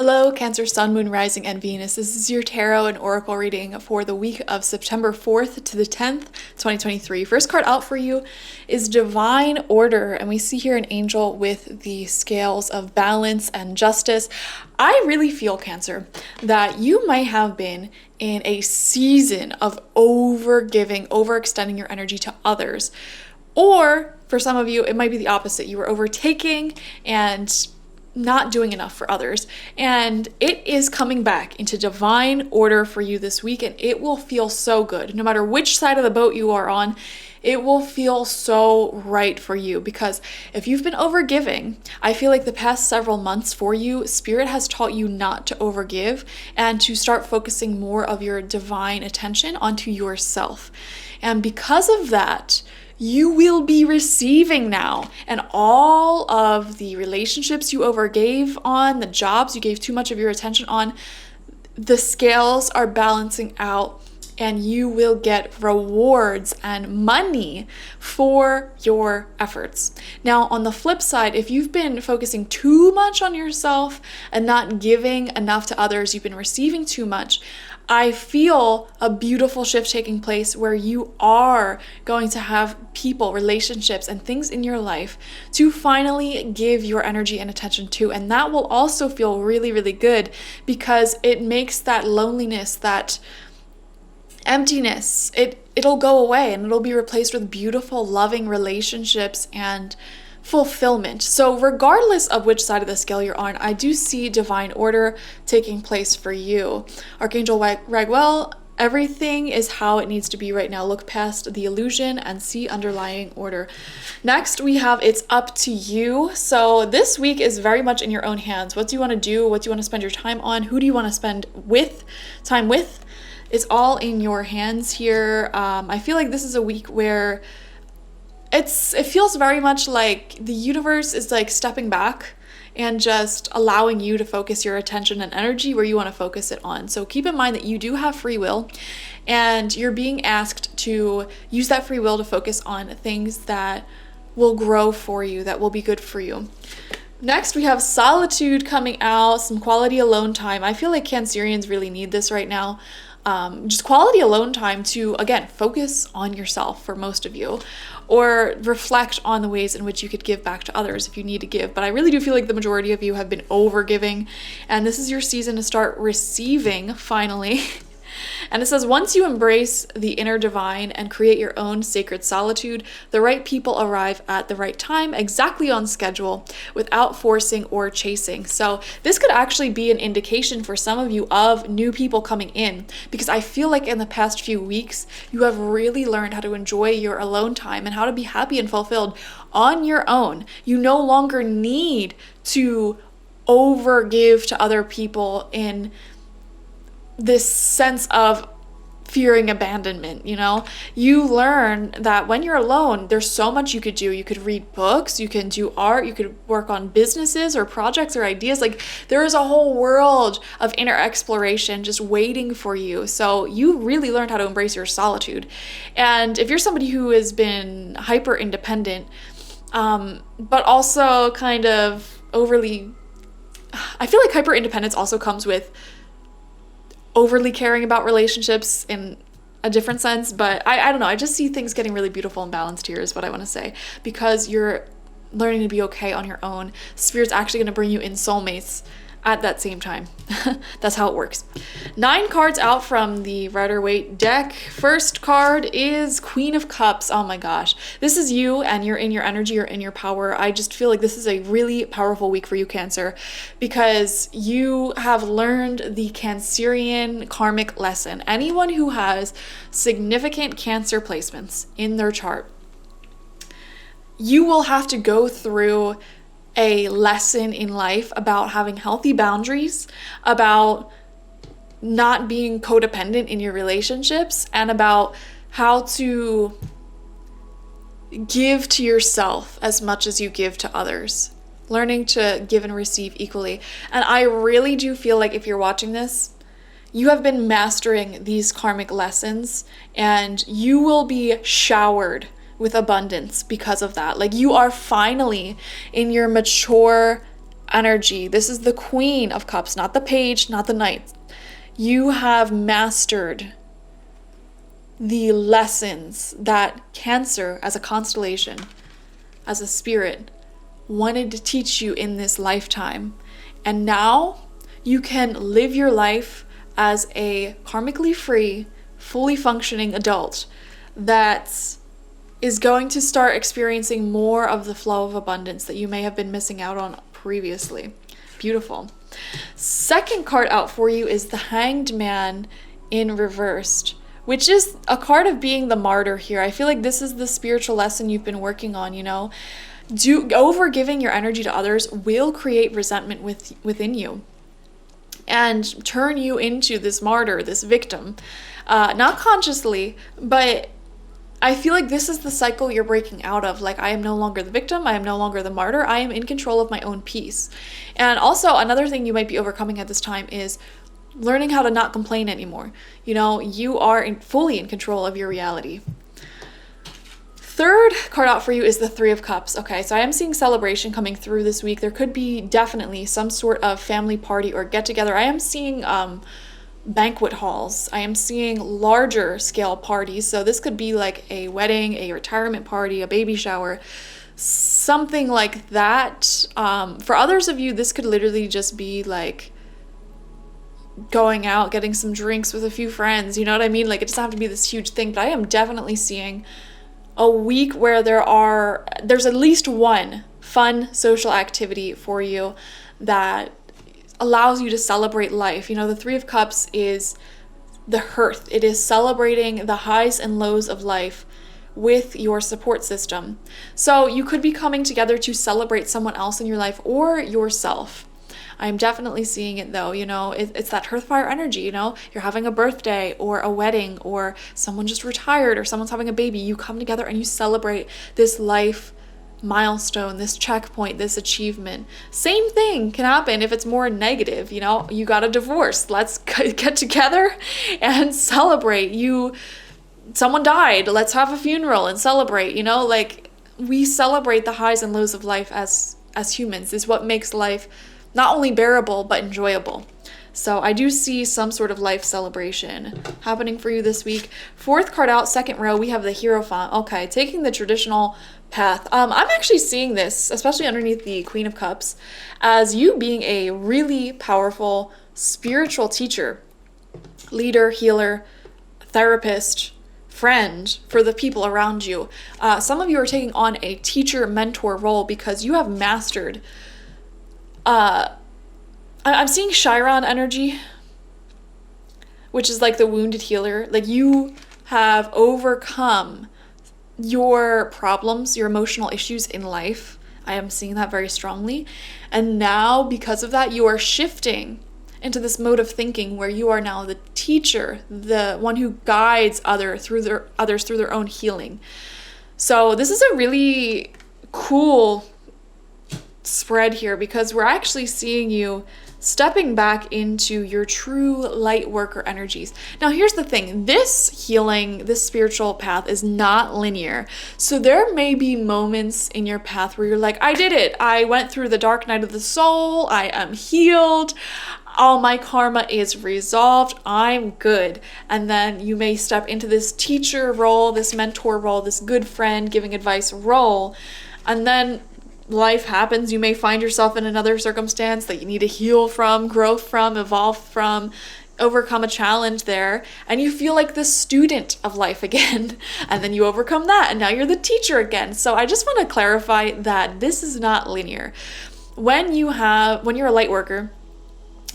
Hello, Cancer, Sun, Moon, Rising, and Venus. This is your tarot and oracle reading for the week of September 4th to the 10th, 2023. First card out for you is Divine Order, and we see here an angel with the scales of balance and justice. I really feel, Cancer, that you might have been in a season of overgiving, overextending your energy to others. Or for some of you, it might be the opposite. You were overtaking and not doing enough for others, and it is coming back into divine order for you this week, and it will feel so good. No matter which side of the boat you are on, it will feel so right for you, because if you've been overgiving, I feel like the past several months for you, Spirit has taught you not to overgive and to start focusing more of your divine attention onto yourself. And because of that, you will be receiving now, and all of the relationships you overgave on, the jobs you gave too much of your attention on, the scales are balancing out, and you will get rewards and money for your efforts. Now, on the flip side, if you've been focusing too much on yourself and not giving enough to others, you've been receiving too much, I feel a beautiful shift taking place where you are going to have people, relationships, and things in your life to finally give your energy and attention to. And that will also feel really, really good, because it makes that loneliness, that emptiness, it'll go away, and it'll be replaced with beautiful, loving relationships and fulfillment. So regardless of which side of the scale you're on, I do see divine order taking place for you. Archangel Raguel, everything is how it needs to be right now. Look past the illusion and see underlying order. Next, we have It's Up to You. So this week is very much in your own hands. What do you want to do? What do you want to spend your time on? Who do you want to spend time with? It's all in your hands here. I feel like this is a week where it feels very much like the universe is like stepping back and just allowing you to focus your attention and energy where you want to focus it on. So keep in mind that you do have free will, and you're being asked to use that free will to focus on things that will grow for you, that will be good for you. Next, we have Solitude coming out, some quality alone time. I feel like Cancerians really need this right now. Just quality alone time to, again, focus on yourself for most of you, or reflect on the ways in which you could give back to others if you need to give. But I really do feel like the majority of you have been over giving, and this is your season to start receiving finally. And it says, once you embrace the inner divine and create your own sacred solitude, the right people arrive at the right time, exactly on schedule, without forcing or chasing. So this could actually be an indication for some of you of new people coming in, because I feel like in the past few weeks, you have really learned how to enjoy your alone time and how to be happy and fulfilled on your own. You no longer need to overgive to other people in this sense of fearing abandonment. You learn that when you're alone, there's so much you could do. You could read books, you can do art, you could work on businesses or projects or ideas. Like, there is a whole world of inner exploration just waiting for you. So you really learned how to embrace your solitude. And if you're somebody who has been hyper independent, but also kind of overly, I feel like hyper independence also comes with overly caring about relationships in a different sense, but I don't know. I just see things getting really beautiful and balanced here is what I want to say, because you're learning to be okay on your own. Spirit's actually going to bring you in soulmates at that same time. That's how it works. 9 cards out from the Rider-Waite deck. First card is Queen of Cups. Oh my gosh. This is you, and you're in your energy, you're in your power. I just feel like this is a really powerful week for you, Cancer, because you have learned the Cancerian karmic lesson. Anyone who has significant Cancer placements in their chart, you will have to go through a lesson in life about having healthy boundaries, about not being codependent in your relationships, and about how to give to yourself as much as you give to others. Learning to give and receive equally. And I really do feel like if you're watching this, you have been mastering these karmic lessons, and you will be showered with abundance because of that. Like, you are finally in your mature energy. This is the Queen of Cups, not the Page, not the Knight. You have mastered the lessons that Cancer, as a constellation, as a spirit, wanted to teach you in this lifetime. And now you can live your life as a karmically free, fully functioning adult that is going to start experiencing more of the flow of abundance that you may have been missing out on previously. Beautiful. Second card out for you is the Hanged Man in reversed, which is a card of being the martyr here. I feel like this is the spiritual lesson you've been working on, over giving your energy to others will create resentment within you and turn you into this martyr, this victim. Not consciously, but I feel like this is the cycle you're breaking out of. Like, I am no longer the victim. I am no longer the martyr. I am in control of my own peace. And also, another thing you might be overcoming at this time is learning how to not complain anymore. You are fully in control of your reality. Third card out for you is the Three of Cups. Okay, so I am seeing celebration coming through this week. There could be definitely some sort of family party or get together. I am seeing banquet halls. I am seeing larger scale parties. So this could be like a wedding, a retirement party, a baby shower, something like that. For others of you, this could literally just be like going out, getting some drinks with a few friends. You know what I mean? Like, it doesn't have to be this huge thing, but I am definitely seeing a week where there's at least one fun social activity for you that allows you to celebrate life. The Three of Cups is the hearth. It is celebrating the highs and lows of life with your support system. So you could be coming together to celebrate someone else in your life or yourself. I'm definitely seeing it though, it's that hearth fire energy, you're having a birthday or a wedding or someone just retired or someone's having a baby. You come together and you celebrate this life milestone, this checkpoint, this achievement. Same thing can happen if it's more negative. You got a divorce. Let's get together and celebrate. Someone died. Let's have a funeral and celebrate. Like, we celebrate the highs and lows of life as humans. Is what makes life not only bearable but enjoyable. So I do see some sort of life celebration happening for you this week. Fourth card out, second row, we have the Hierophant. Okay, taking the traditional path. I'm actually seeing this, especially underneath the Queen of Cups, as you being a really powerful spiritual teacher, leader, healer, therapist, friend for the people around you. Some of you are taking on a teacher mentor role because you have mastered I'm seeing Chiron energy, which is like the wounded healer. Like, you have overcome your problems, your emotional issues in life. I am seeing that very strongly. And now, because of that, you are shifting into this mode of thinking where you are now the teacher, the one who guides others through their own healing. So this is a really cool spread here because we're actually seeing you stepping back into your true light worker energies. Now, here's the thing. This healing, this spiritual path is not linear. So there may be moments in your path where you're like, I did it. I went through the dark night of the soul. I am healed. All my karma is resolved. I'm good. And then you may step into this teacher role, this mentor role, this good friend giving advice role. And then life happens. You may find yourself in another circumstance that you need to heal from, grow from, evolve from, overcome a challenge there, and you feel like the student of life again. And then you overcome that, and now you're the teacher again. So I just want to clarify that this is not linear. When you're a light worker,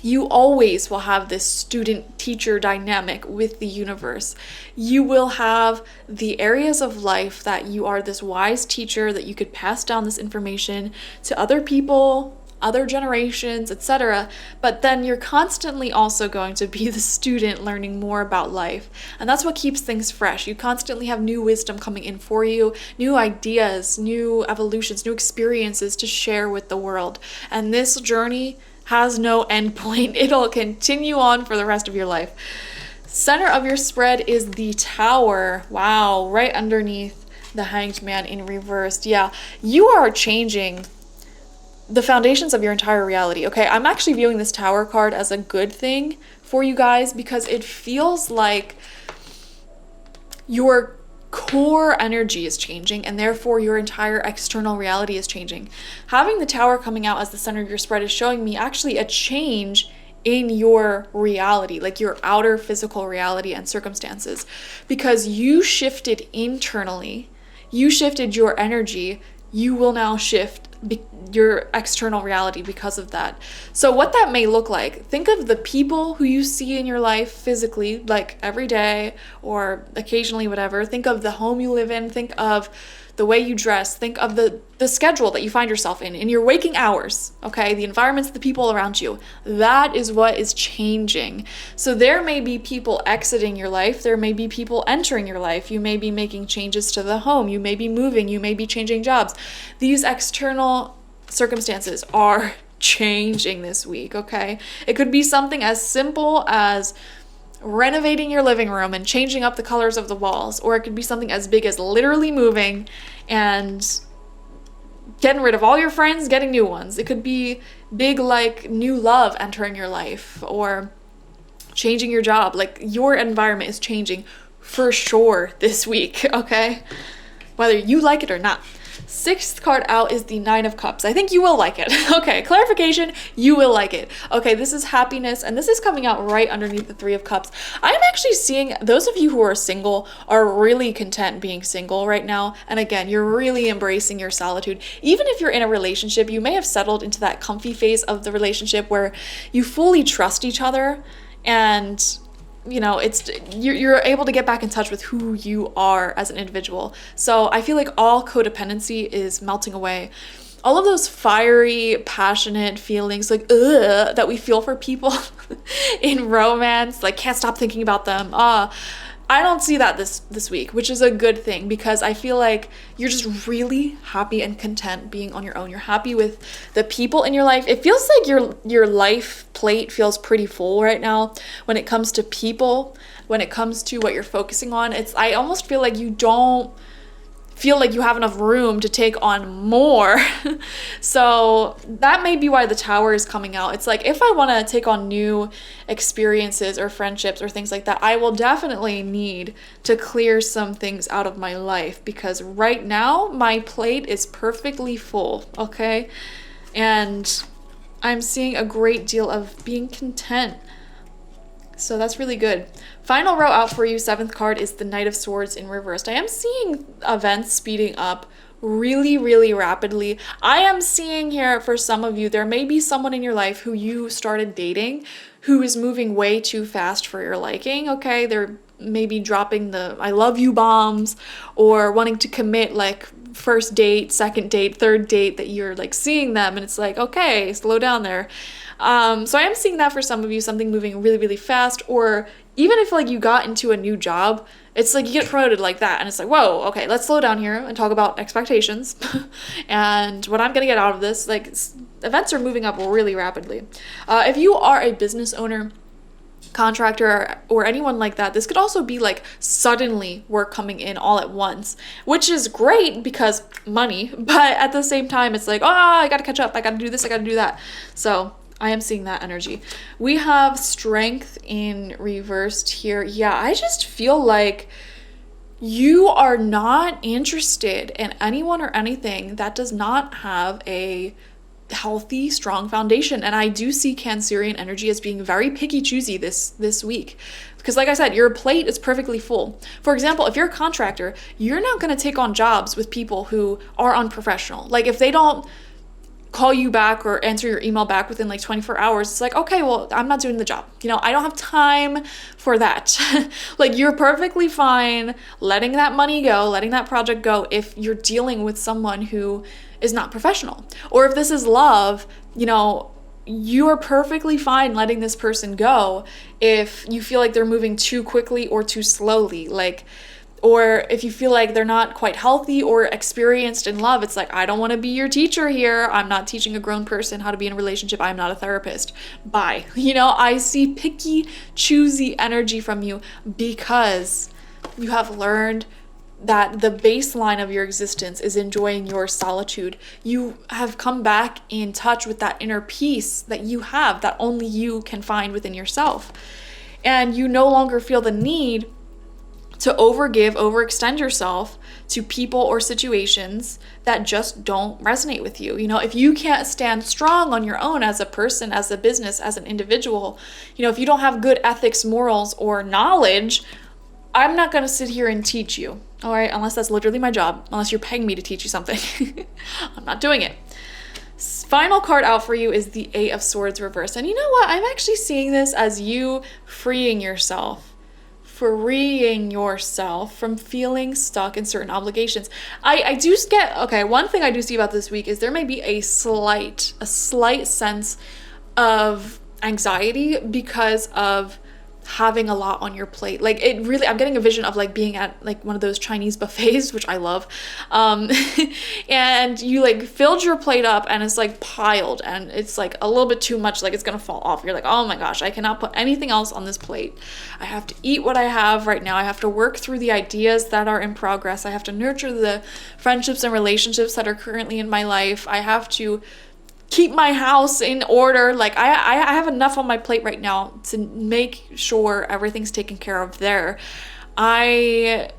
you always will have this student-teacher dynamic with the universe. You will have the areas of life that you are this wise teacher that you could pass down this information to other people, other generations, etc. But then you're constantly also going to be the student learning more about life. And that's what keeps things fresh. You constantly have new wisdom coming in for you, new ideas, new evolutions, new experiences to share with the world. And this journey has no end point. It'll continue on for the rest of your life. Center of your spread is the Tower. Wow, right underneath the Hanged Man in reversed. Yeah, you are changing the foundations of your entire reality. Okay, I'm actually viewing this Tower card as a good thing for you guys because it feels like your core energy is changing and therefore your entire external reality is changing. Having the Tower coming out as the center of your spread is showing me actually a change in your reality, like your outer physical reality and circumstances, because you shifted internally, you shifted your energy, you will now shift your external reality because of that. So what that may look like, think of the people who you see in your life physically, like every day or occasionally, whatever. Think of the home you live in, think of the way you dress, think of the schedule that you find yourself in your waking hours, okay? The environments, the people around you. That is what is changing. So there may be people exiting your life, there may be people entering your life, you may be making changes to the home, you may be moving, you may be changing jobs. These external circumstances are changing this week, okay? It could be something as simple as renovating your living room and changing up the colors of the walls, or it could be something as big as literally moving and getting rid of all your friends, getting new ones. It could be big, like new love entering your life or changing your job. Like your environment is changing for sure this week, okay? Whether you like it or not. Sixth card out is the Nine of Cups. I think you will like it. Okay, clarification, you will like it. Okay, this is happiness, and this is coming out right underneath the Three of Cups. I'm actually seeing those of you who are single are really content being single right now. And again, you're really embracing your solitude. Even if you're in a relationship, you may have settled into that comfy phase of the relationship where you fully trust each other and you're able to get back in touch with who you are as an individual. So I feel like all codependency is melting away. All of those fiery, passionate feelings like that we feel for people in romance, like can't stop thinking about them. I don't see that this week, which is a good thing because I feel like you're just really happy and content being on your own. You're happy with the people in your life. It feels like your life plate feels pretty full right now when it comes to people, when it comes to what you're focusing on. I almost feel like you don't feel like you have enough room to take on more. So that may be why the Tower is coming out. It's like, if I want to take on new experiences or friendships or things like that, I will definitely need to clear some things out of my life because right now my plate is perfectly full, okay? And I'm seeing a great deal of being content. So that's really good. Final row out for you, seventh card, is the Knight of Swords in reversed. I am seeing events speeding up really, really rapidly. I am seeing here for some of you, there may be someone in your life who you started dating who is moving way too fast for your liking, okay? They're maybe dropping the I love you bombs or wanting to commit like first date, second date, third date that you're like seeing them and it's like, okay, slow down there. So I am seeing that for some of you, something moving really, really fast, or even if like you got into a new job, it's like you get promoted like that and it's like, whoa, okay, let's slow down here and talk about expectations and what I'm gonna get out of this. Like events are moving up really rapidly. If you are a business owner, contractor, or anyone like that, this could also be like suddenly work coming in all at once, which is great because money, but at the same time it's like, I gotta catch up, I gotta do this, I gotta do that. So I am seeing that energy. We have Strength in reversed here. Yeah, I just feel like you are not interested in anyone or anything that does not have a healthy, strong foundation. And I do see Cancerian energy as being very picky choosy this week. Because like I said, your plate is perfectly full. For example, if you're a contractor, you're not going to take on jobs with people who are unprofessional. Like if they don't call you back or answer your email back within like 24 hours, it's like, okay, well, I'm not doing the job. I don't have time for that. Like you're perfectly fine letting that money go, letting that project go if you're dealing with someone who is not professional. Or if this is love, you are perfectly fine letting this person go if you feel like they're moving too quickly or too slowly. Or if you feel like they're not quite healthy or experienced in love, it's like, I don't want to be your teacher here. I'm not teaching a grown person how to be in a relationship. I'm not a therapist. Bye. I see picky, choosy energy from you because you have learned that the baseline of your existence is enjoying your solitude. You have come back in touch with that inner peace that you have, that only you can find within yourself. And you no longer feel the need to overextend yourself to people or situations that just don't resonate with you. You know, if you can't stand strong on your own as a person, as a business, as an individual, you know, if you don't have good ethics, morals, or knowledge, I'm not going to sit here and teach you, all right? Unless that's literally my job, unless you're paying me to teach you something. I'm not doing it. Final card out for you is the Eight of Swords reversed. And you know what? I'm actually seeing this as you freeing yourself from feeling stuck in certain obligations. I do get, okay, one thing I do see about this week is there may be a slight sense of anxiety because of having a lot on your plate. Like, it really, I'm getting a vision of like being at like one of those Chinese buffets, which I love, and you like filled your plate up and it's like piled and it's like a little bit too much, like it's gonna fall off. You're like, oh my gosh, I cannot put anything else on this plate. I have to eat what I have right now. I have to work through the ideas that are in progress. I have to nurture the friendships and relationships that are currently in my life. I have to keep my house in order. Like I have enough on my plate right now to make sure everything's taken care of there. I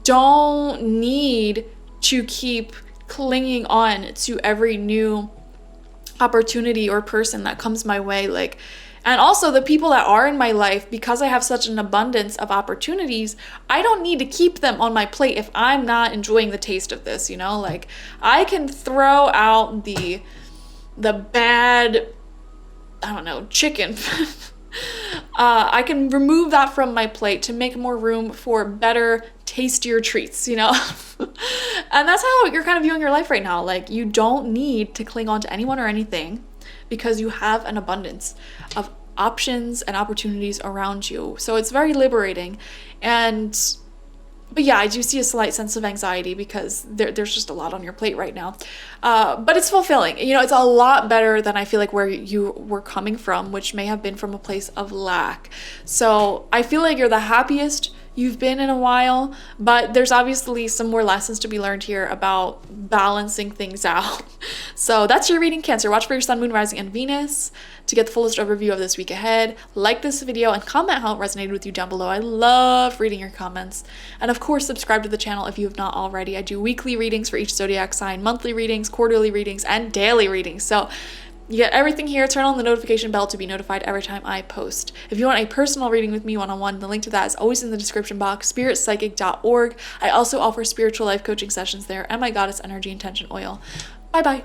don't need to keep clinging on to every new opportunity or person that comes my way. Like, and also the people that are in my life, because I have such an abundance of opportunities, I don't need to keep them on my plate if I'm not enjoying the taste of this, you know? Like, I can throw out the bad, I don't know, chicken. I can remove that from my plate to make more room for better, tastier treats, you know? And that's how you're kind of viewing your life right now. Like, you don't need to cling on to anyone or anything because you have an abundance of options and opportunities around you. So it's very liberating. But yeah, I do see a slight sense of anxiety because there's just a lot on your plate right now. But it's fulfilling. You know, it's a lot better than I feel like where you were coming from, which may have been from a place of lack. So I feel like you're the happiest you've been in a while, but there's obviously some more lessons to be learned here about balancing things out. So that's your reading, Cancer. Watch for your sun, moon, rising, and Venus to get the fullest overview of this week ahead. Like this video and comment how it resonated with you down below. I love reading your comments. And of course, subscribe to the channel if you have not already. I do weekly readings for each zodiac sign, monthly readings, quarterly readings, and daily readings. So you get everything here. Turn on the notification bell to be notified every time I post. If you want a personal reading with me one-on-one, the link to that is always in the description box, spiritpsychic.org. I also offer spiritual life coaching sessions there and my goddess energy intention oil. Bye-bye.